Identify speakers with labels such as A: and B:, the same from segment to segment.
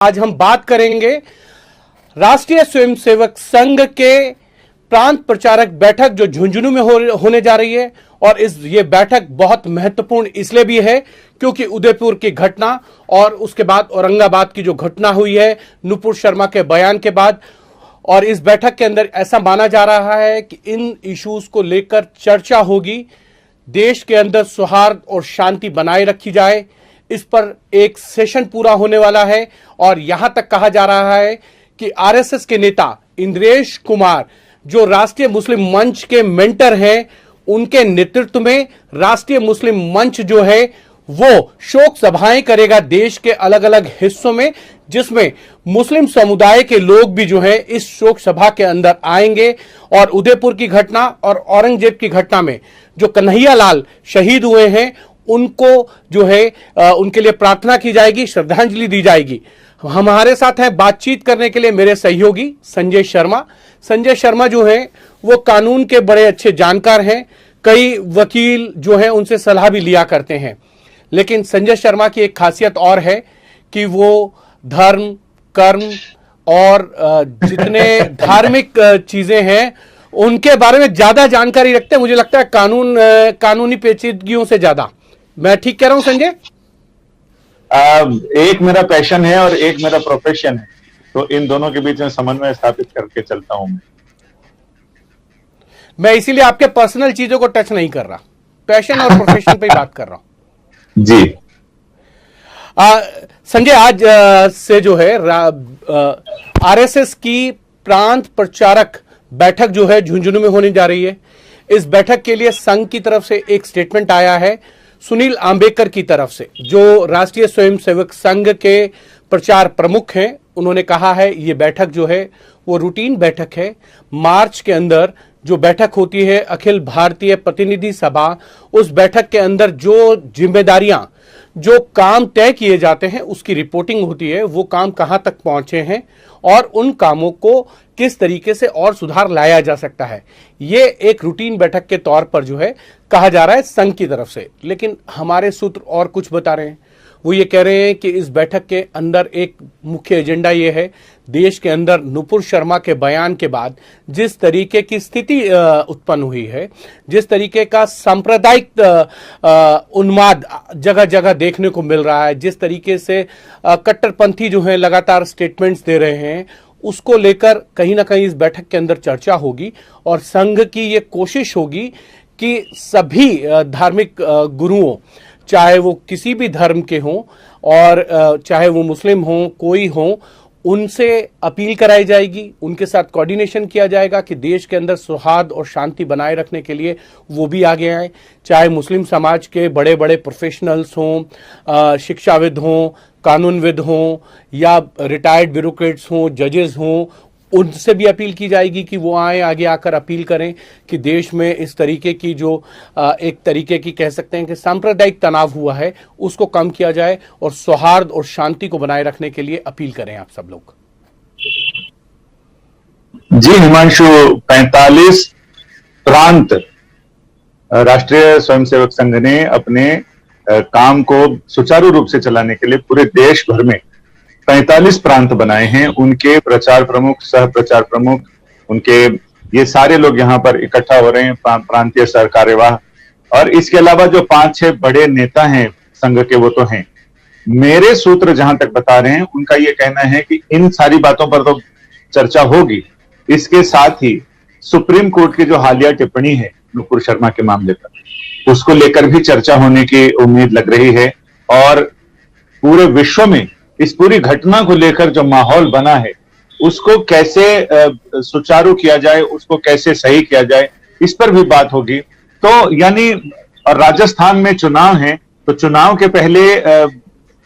A: आज हम बात करेंगे राष्ट्रीय स्वयंसेवक संघ के प्रांत प्रचारक बैठक जो झुंझुनू में होने जा रही है। और ये बैठक बहुत महत्वपूर्ण इसलिए भी है क्योंकि उदयपुर की घटना और उसके बाद औरंगाबाद की जो घटना हुई है नुपुर शर्मा के बयान के बाद। और इस बैठक के अंदर ऐसा माना जा रहा है कि इन इश्यूज को लेकर चर्चा होगी, देश के अंदर सौहार्द और शांति बनाए रखी जाए। इस पर एक सेशन पूरा होने वाला है और यहां तक कहा जा रहा है कि आरएसएस के नेता इंद्रेश कुमार जो राष्ट्रीय मुस्लिम मंच के मेंटर हैं, उनके नेतृत्व में राष्ट्रीय मुस्लिम मंच जो है वो शोक सभाएं करेगा देश के अलग अलग हिस्सों में, जिसमें मुस्लिम समुदाय के लोग भी जो है इस शोक सभा के अंदर आएंगे। और उदयपुर की घटना और औरंगजेब की घटना में जो कन्हैया लाल शहीद हुए हैं उनको जो है उनके लिए प्रार्थना की जाएगी, श्रद्धांजलि दी जाएगी। हमारे साथ हैं बातचीत करने के लिए मेरे सहयोगी संजय शर्मा। संजय शर्मा जो है वो कानून के बड़े अच्छे जानकार हैं, कई वकील जो हैं उनसे सलाह भी लिया करते हैं। लेकिन संजय शर्मा की एक खासियत और है कि वो धर्म, कर्म और जितने धार्मिक चीजें हैं उनके बारे में ज्यादा जानकारी रखते हैं, मुझे लगता है कानूनी पेचीदगियों से ज्यादा। मैं ठीक कह रहा हूं संजय?
B: एक मेरा पैशन है और एक मेरा प्रोफेशन है, तो इन दोनों के बीच में समन्वय स्थापित करके चलता हूं
A: मैं इसीलिए आपके पर्सनल चीजों को टच नहीं कर रहा, पैशन और प्रोफेशन पे ही बात कर रहा हूं
B: जी।
A: संजय, आज से जो है आरएसएस की प्रांत प्रचारक बैठक जो है झुंझुनू में होने जा रही है। इस बैठक के लिए संघ की तरफ से एक स्टेटमेंट आया है सुनील आंबेडकर की तरफ से, जो राष्ट्रीय स्वयंसेवक संघ के प्रचार प्रमुख हैं। उन्होंने कहा है ये बैठक जो है वो रूटीन बैठक है। मार्च के अंदर जो बैठक होती है अखिल भारतीय प्रतिनिधि सभा, उस बैठक के अंदर जो जिम्मेदारियां, जो काम तय किए जाते हैं उसकी रिपोर्टिंग होती है, वो काम कहां तक पहुंचे हैं और उन कामों को किस तरीके से और सुधार लाया जा सकता है। ये एक रूटीन बैठक के तौर पर जो है कहा जा रहा है संघ की तरफ से। लेकिन हमारे सूत्र और कुछ बता रहे हैं। वो ये कह रहे हैं कि इस बैठक के अंदर एक मुख्य एजेंडा ये है, देश के अंदर नुपुर शर्मा के बयान के बाद जिस तरीके की स्थिति उत्पन्न हुई है, जिस तरीके का सांप्रदायिक उन्माद जगह जगह देखने को मिल रहा है, जिस तरीके से कट्टरपंथी जो है लगातार स्टेटमेंट्स दे रहे हैं, उसको लेकर कहीं ना कहीं इस बैठक के अंदर चर्चा होगी। और संघ की ये कोशिश होगी कि सभी धार्मिक गुरुओं, चाहे वो किसी भी धर्म के हों और चाहे वो मुस्लिम हों, कोई हों, उनसे अपील कराई जाएगी, उनके साथ कोऑर्डिनेशन किया जाएगा कि देश के अंदर सौहार्द और शांति बनाए रखने के लिए वो भी आगे आए। चाहे मुस्लिम समाज के बड़े बड़े प्रोफेशनल्स हों, शिक्षाविद हों, कानूनविद हों या रिटायर्ड ब्यूरोक्रेट्स हों, जजेस हों, उनसे भी अपील की जाएगी कि वो आए, आगे आकर अपील करें कि देश में इस तरीके की जो एक तरीके की कह सकते हैं कि सांप्रदायिक तनाव हुआ है उसको कम किया जाए और सौहार्द और शांति को बनाए रखने के लिए अपील करें आप सब लोग।
B: जी हिमांशु, 45 प्रांत राष्ट्रीय स्वयंसेवक संघ ने अपने काम को सुचारू रूप से चलाने के लिए पूरे देश भर में 45 प्रांत बनाए हैं। उनके प्रचार प्रमुख, सह प्रचार प्रमुख, उनके ये सारे लोग यहाँ पर इकट्ठा हो रहे हैं, प्रांतीय सह कार्यवाह। और इसके अलावा जो 5-6 बड़े नेता हैं संघ के वो तो हैं। मेरे सूत्र जहां तक बता रहे हैं उनका ये कहना है कि इन सारी बातों पर तो चर्चा होगी, इसके साथ ही सुप्रीम कोर्ट की जो हालिया टिप्पणी है नुपुर शर्मा के मामले पर, उसको लेकर भी चर्चा होने की उम्मीद लग रही है। और पूरे विश्व में इस पूरी घटना को लेकर जो माहौल बना है उसको कैसे सुचारू किया जाए, उसको कैसे सही किया जाए, इस पर भी बात होगी। तो यानी राजस्थान में चुनाव है, तो चुनाव के पहले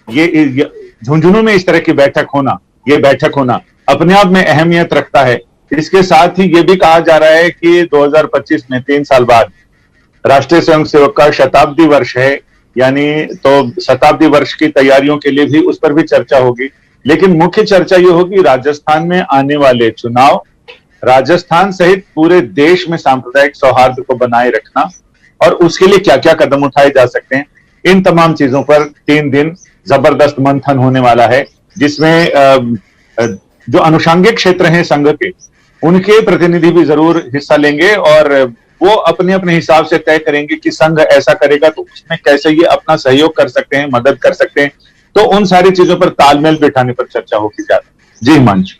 B: ये झुंझुनू में इस तरह की ये बैठक होना अपने आप में अहमियत रखता है। इसके साथ ही ये भी कहा जा रहा है कि 2025 में 3 साल बाद राष्ट्रीय स्वयंसेवक का शताब्दी वर्ष है, यानी तो शताब्दी वर्ष की तैयारियों के लिए भी उस पर भी चर्चा होगी। लेकिन मुख्य चर्चा ये होगी राजस्थान में आने वाले चुनाव, राजस्थान सहित पूरे देश में सांप्रदायिक सौहार्द को बनाए रखना और उसके लिए क्या क्या कदम उठाए जा सकते हैं। इन तमाम चीजों पर 3 दिन जबरदस्त मंथन होने वाला है। जिसमें जो अनुषंगिक क्षेत्र हैं संघ के, उनके प्रतिनिधि भी जरूर हिस्सा लेंगे और वो अपने अपने हिसाब से तय करेंगे कि संघ ऐसा करेगा तो उसमें कैसे ये अपना सहयोग कर सकते हैं, मदद कर सकते हैं। तो उन सारी चीजों पर तालमेल बिठाने पर चर्चा होगी ज्यादा। जी हिमांशु।